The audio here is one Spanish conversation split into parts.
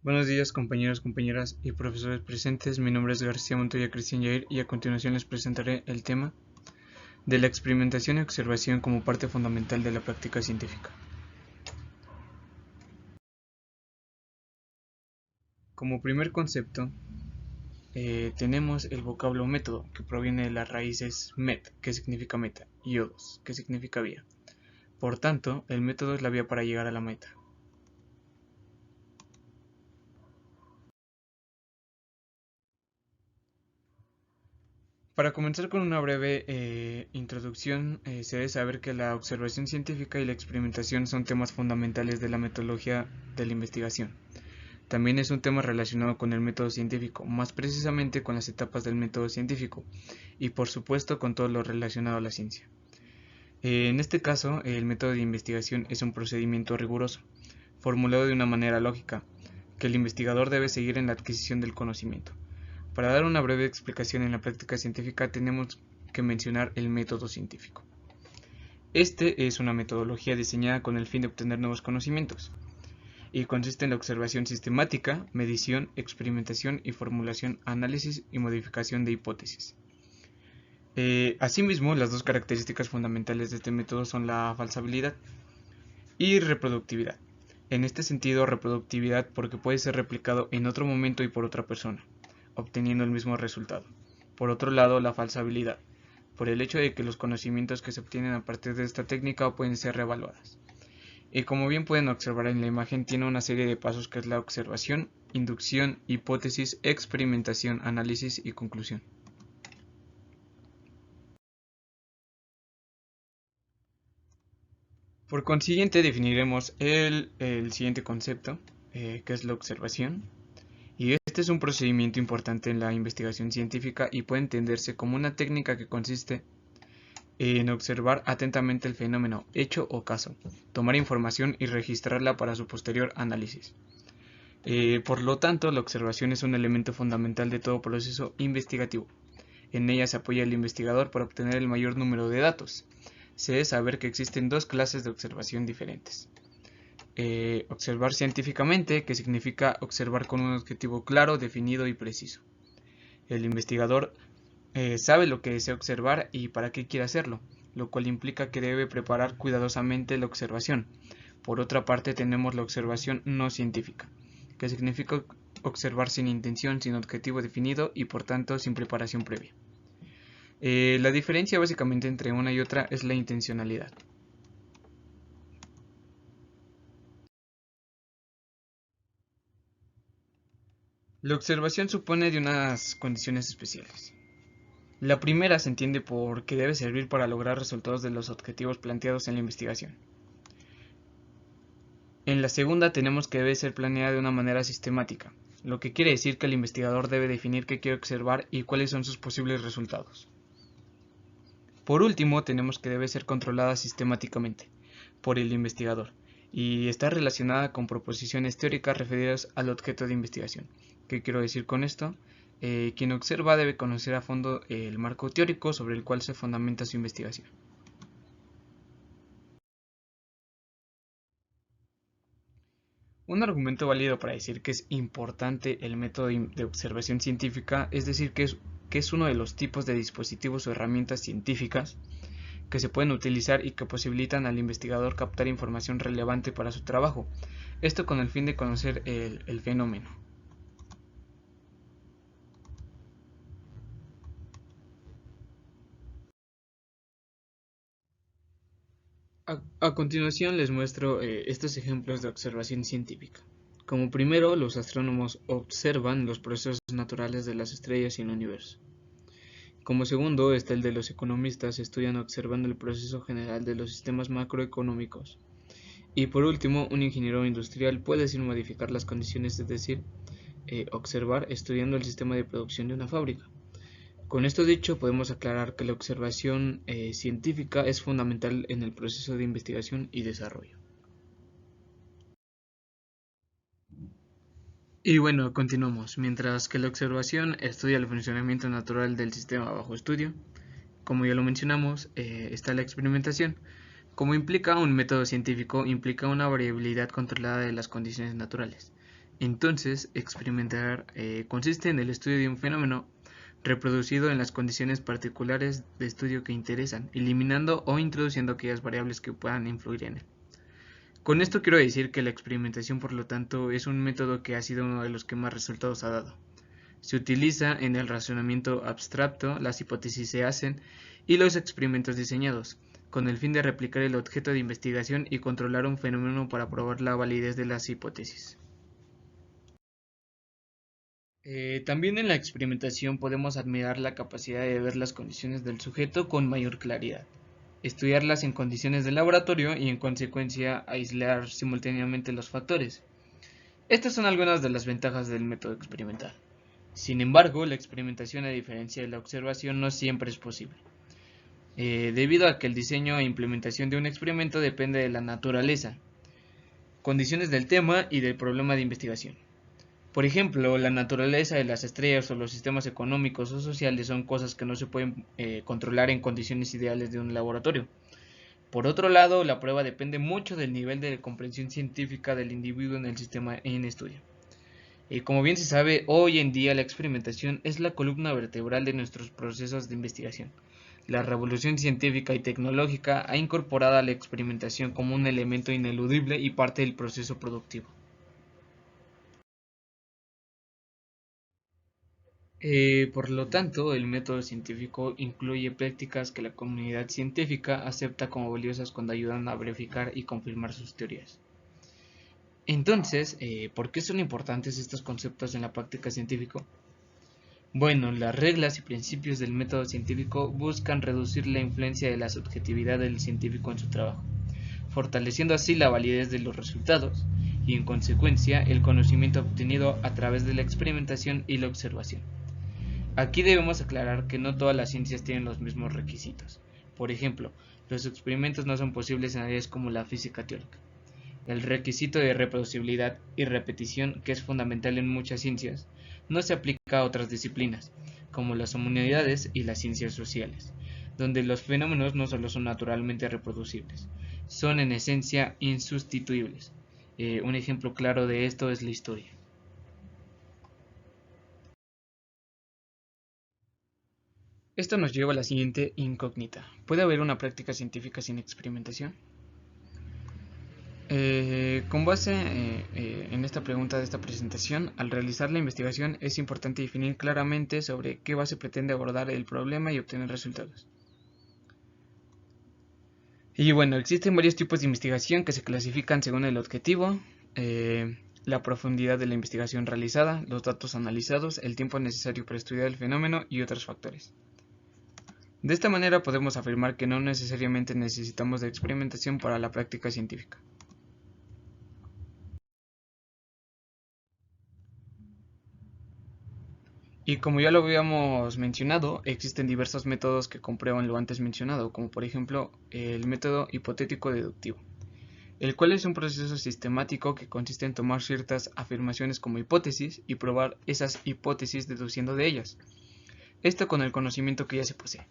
Buenos días compañeros, compañeras y profesores presentes. Mi nombre es García Montoya Cristian Yair y a continuación les presentaré el tema de la experimentación y observación como parte fundamental de la práctica científica. Como primer concepto, tenemos el vocablo método, que proviene de las raíces met, que significa meta, y odos, que significa vía. Por tanto, el método es la vía para llegar a la meta. Para comenzar con una breve introducción, se debe saber que la observación científica y la experimentación son temas fundamentales de la metodología de la investigación. También es un tema relacionado con el método científico, más precisamente con las etapas del método científico y por supuesto con todo lo relacionado a la ciencia. En este caso, el método de investigación es un procedimiento riguroso, formulado de una manera lógica, que el investigador debe seguir en la adquisición del conocimiento. Para dar una breve explicación en la práctica científica tenemos que mencionar el método científico. Este es una metodología diseñada con el fin de obtener nuevos conocimientos y consiste en la observación sistemática, medición, experimentación y formulación, análisis y modificación de hipótesis. Asimismo, las dos características fundamentales de este método son la falsabilidad y reproductividad. En este sentido, reproductividad porque puede ser replicado en otro momento y por otra persona, obteniendo el mismo resultado. Por otro lado, la falsabilidad, por el hecho de que los conocimientos que se obtienen a partir de esta técnica pueden ser reevaluadas. Y como bien pueden observar en la imagen, tiene una serie de pasos que es la observación, inducción, hipótesis, experimentación, análisis y conclusión. Por consiguiente, definiremos el siguiente concepto, que es la observación. Y este es un procedimiento importante en la investigación científica y puede entenderse como una técnica que consiste en observar atentamente el fenómeno, hecho o caso, tomar información y registrarla para su posterior análisis. Por lo tanto, la observación es un elemento fundamental de todo proceso investigativo. En ella se apoya el investigador para obtener el mayor número de datos. Se debe saber que existen dos clases de observación diferentes. Observar científicamente, que significa observar con un objetivo claro, definido y preciso. El investigador sabe lo que desea observar y para qué quiere hacerlo, lo cual implica que debe preparar cuidadosamente la observación. Por otra parte, tenemos la observación no científica, que significa observar sin intención, sin objetivo definido y por tanto sin preparación previa. La diferencia básicamente entre una y otra es la intencionalidad. La observación supone de unas condiciones especiales. La primera se entiende por que debe servir para lograr resultados de los objetivos planteados en la investigación. En la segunda tenemos que debe ser planeada de una manera sistemática, lo que quiere decir que el investigador debe definir qué quiere observar y cuáles son sus posibles resultados. Por último, tenemos que debe ser controlada sistemáticamente por el investigador y está relacionada con proposiciones teóricas referidas al objeto de investigación. ¿Qué quiero decir con esto? Quien observa debe conocer a fondo el marco teórico sobre el cual se fundamenta su investigación. Un argumento válido para decir que es importante el método de observación científica es decir que es uno de los tipos de dispositivos o herramientas científicas que se pueden utilizar y que posibilitan al investigador captar información relevante para su trabajo, esto con el fin de conocer el fenómeno. A continuación les muestro estos ejemplos de observación científica. Como primero, los astrónomos observan los procesos naturales de las estrellas y el universo. Como segundo está el de los economistas, estudian observando el proceso general de los sistemas macroeconómicos. Y por último, un ingeniero industrial puede decir modificar las condiciones, es decir, observar estudiando el sistema de producción de una fábrica. Con esto dicho, podemos aclarar que la observación científica es fundamental en el proceso de investigación y desarrollo. Y bueno, continuamos. Mientras que la observación estudia el funcionamiento natural del sistema bajo estudio, como ya lo mencionamos, está la experimentación. Como implica un método científico, implica una variabilidad controlada de las condiciones naturales. Entonces, experimentar consiste en el estudio de un fenómeno reproducido en las condiciones particulares de estudio que interesan, eliminando o introduciendo aquellas variables que puedan influir en él. Con esto quiero decir que la experimentación, por lo tanto, es un método que ha sido uno de los que más resultados ha dado. Se utiliza en el razonamiento abstracto, las hipótesis se hacen y los experimentos diseñados, con el fin de replicar el objeto de investigación y controlar un fenómeno para probar la validez de las hipótesis. También en la experimentación podemos admirar la capacidad de ver las condiciones del sujeto con mayor claridad, estudiarlas en condiciones de laboratorio y en consecuencia aislar simultáneamente los factores. Estas son algunas de las ventajas del método experimental. Sin embargo, la experimentación, a diferencia de la observación, no siempre es posible, debido a que el diseño e implementación de un experimento depende de la naturaleza, condiciones del tema y del problema de investigación. Por ejemplo, la naturaleza de las estrellas o los sistemas económicos o sociales son cosas que no se pueden controlar en condiciones ideales de un laboratorio. Por otro lado, la prueba depende mucho del nivel de comprensión científica del individuo en el sistema en estudio. Como bien se sabe, hoy en día la experimentación es la columna vertebral de nuestros procesos de investigación. La revolución científica y tecnológica ha incorporado a la experimentación como un elemento ineludible y parte del proceso productivo. Por lo tanto, el método científico incluye prácticas que la comunidad científica acepta como valiosas cuando ayudan a verificar y confirmar sus teorías. Entonces, ¿por qué son importantes estos conceptos en la práctica científica? Bueno, las reglas y principios del método científico buscan reducir la influencia de la subjetividad del científico en su trabajo, fortaleciendo así la validez de los resultados y, en consecuencia, el conocimiento obtenido a través de la experimentación y la observación. Aquí debemos aclarar que no todas las ciencias tienen los mismos requisitos. Por ejemplo, los experimentos no son posibles en áreas como la física teórica. El requisito de reproducibilidad y repetición, que es fundamental en muchas ciencias, no se aplica a otras disciplinas, como las humanidades y las ciencias sociales, donde los fenómenos no solo son naturalmente reproducibles, son en esencia insustituibles. Un ejemplo claro de esto es la historia. Esto nos lleva a la siguiente incógnita. ¿Puede haber una práctica científica sin experimentación? Con base en esta pregunta de esta presentación, al realizar la investigación es importante definir claramente sobre qué base pretende abordar el problema y obtener resultados. Y bueno, existen varios tipos de investigación que se clasifican según el objetivo, la profundidad de la investigación realizada, los datos analizados, el tiempo necesario para estudiar el fenómeno y otros factores. De esta manera podemos afirmar que no necesariamente necesitamos de experimentación para la práctica científica. Y como ya lo habíamos mencionado, existen diversos métodos que comprueban lo antes mencionado, como por ejemplo el método hipotético deductivo, el cual es un proceso sistemático que consiste en tomar ciertas afirmaciones como hipótesis y probar esas hipótesis deduciendo de ellas, esto con el conocimiento que ya se posee,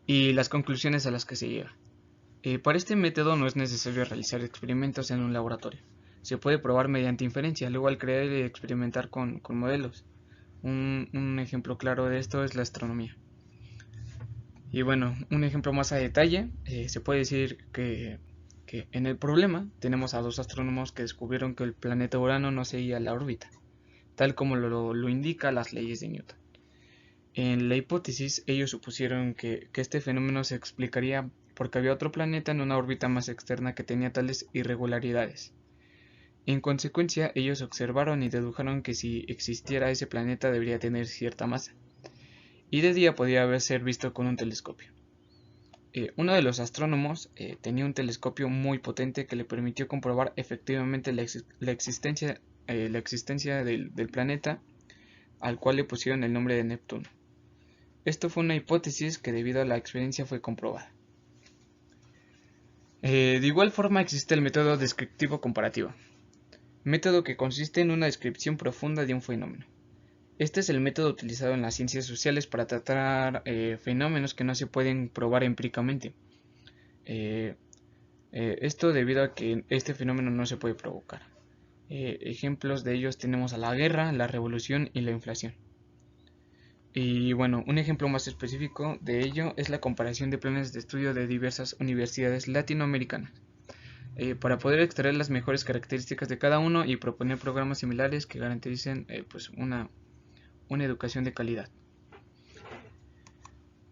y las conclusiones a las que se llega. Para este método no es necesario realizar experimentos en un laboratorio, se puede probar mediante inferencia, luego al crear y experimentar con modelos. Un ejemplo claro de esto es la astronomía. Y bueno, un ejemplo más a detalle, se puede decir que en el problema tenemos a dos astrónomos que descubrieron que el planeta Urano no seguía la órbita, tal como lo indica las leyes de Newton. En la hipótesis, ellos supusieron que este fenómeno se explicaría porque había otro planeta en una órbita más externa que tenía tales irregularidades. En consecuencia, ellos observaron y dedujeron que si existiera ese planeta debería tener cierta masa, y de día podía ser visto con un telescopio. Uno de los astrónomos tenía un telescopio muy potente que le permitió comprobar efectivamente la existencia del planeta, al cual le pusieron el nombre de Neptuno. Esto fue una hipótesis que debido a la experiencia fue comprobada. De igual forma existe el método descriptivo comparativo, método que consiste en una descripción profunda de un fenómeno. Este es el método utilizado en las ciencias sociales para tratar fenómenos que no se pueden probar empíricamente. Esto debido a que este fenómeno no se puede provocar. Ejemplos de ellos tenemos a la guerra, la revolución y la inflación. Y bueno, un ejemplo más específico de ello es la comparación de planes de estudio de diversas universidades latinoamericanas, para poder extraer las mejores características de cada uno y proponer programas similares que garanticen pues una educación de calidad.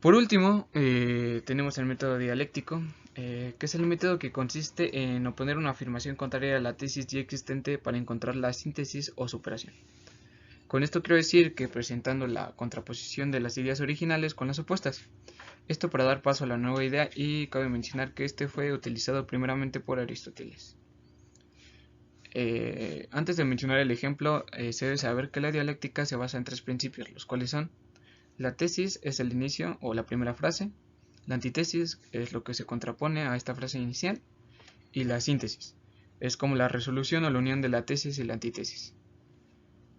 Por último, tenemos el método dialéctico, que es el método que consiste en oponer una afirmación contraria a la tesis ya existente para encontrar la síntesis o superación. Con esto quiero decir que presentando la contraposición de las ideas originales con las opuestas. Esto para dar paso a la nueva idea, y cabe mencionar que este fue utilizado primeramente por Aristóteles. Antes de mencionar el ejemplo, se debe saber que la dialéctica se basa en tres principios, los cuales son: la tesis es el inicio o la primera frase, la antítesis es lo que se contrapone a esta frase inicial, y la síntesis es como la resolución o la unión de la tesis y la antítesis.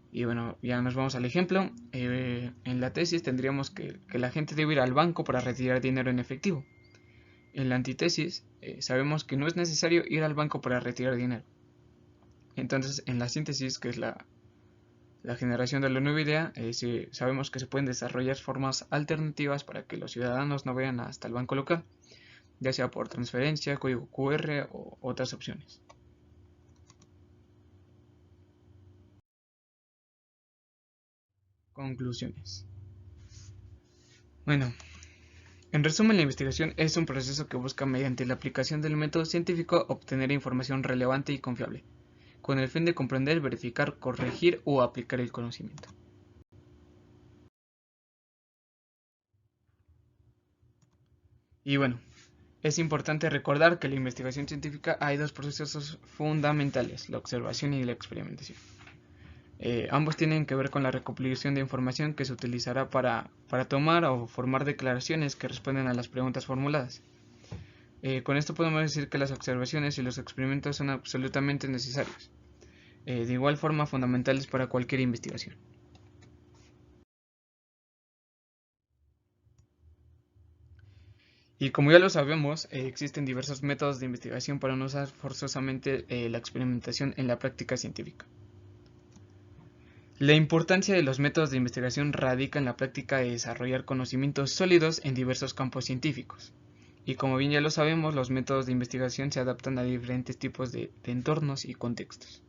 Y bueno, ya nos vamos al ejemplo. En la tesis tendríamos que la gente debe ir al banco para retirar dinero en efectivo. En la antítesis sabemos que no es necesario ir al banco para retirar dinero. Entonces, en la síntesis, que es la generación de la nueva idea, sabemos que se pueden desarrollar formas alternativas para que los ciudadanos no vayan hasta el banco local, ya sea por transferencia, código QR o otras opciones. Conclusiones. Bueno, en resumen, la investigación es un proceso que busca, mediante la aplicación del método científico, obtener información relevante y confiable, con el fin de comprender, verificar, corregir o aplicar el conocimiento. Y bueno, es importante recordar que en la investigación científica hay dos procesos fundamentales: la observación y la experimentación. Ambos tienen que ver con la recopilación de información que se utilizará para tomar o formar declaraciones que responden a las preguntas formuladas. Con esto podemos decir que las observaciones y los experimentos son absolutamente necesarios, de igual forma fundamentales para cualquier investigación. Y como ya lo sabemos, existen diversos métodos de investigación para no usar forzosamente la experimentación en la práctica científica. La importancia de los métodos de investigación radica en la práctica de desarrollar conocimientos sólidos en diversos campos científicos. Y como bien ya lo sabemos, los métodos de investigación se adaptan a diferentes tipos de entornos y contextos.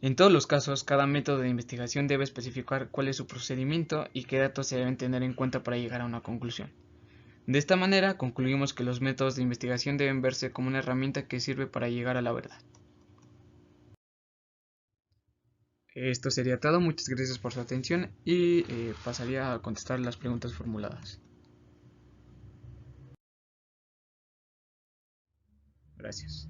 En todos los casos, cada método de investigación debe especificar cuál es su procedimiento y qué datos se deben tener en cuenta para llegar a una conclusión. De esta manera, concluimos que los métodos de investigación deben verse como una herramienta que sirve para llegar a la verdad. Esto sería todo, muchas gracias por su atención y pasaría a contestar las preguntas formuladas. Gracias.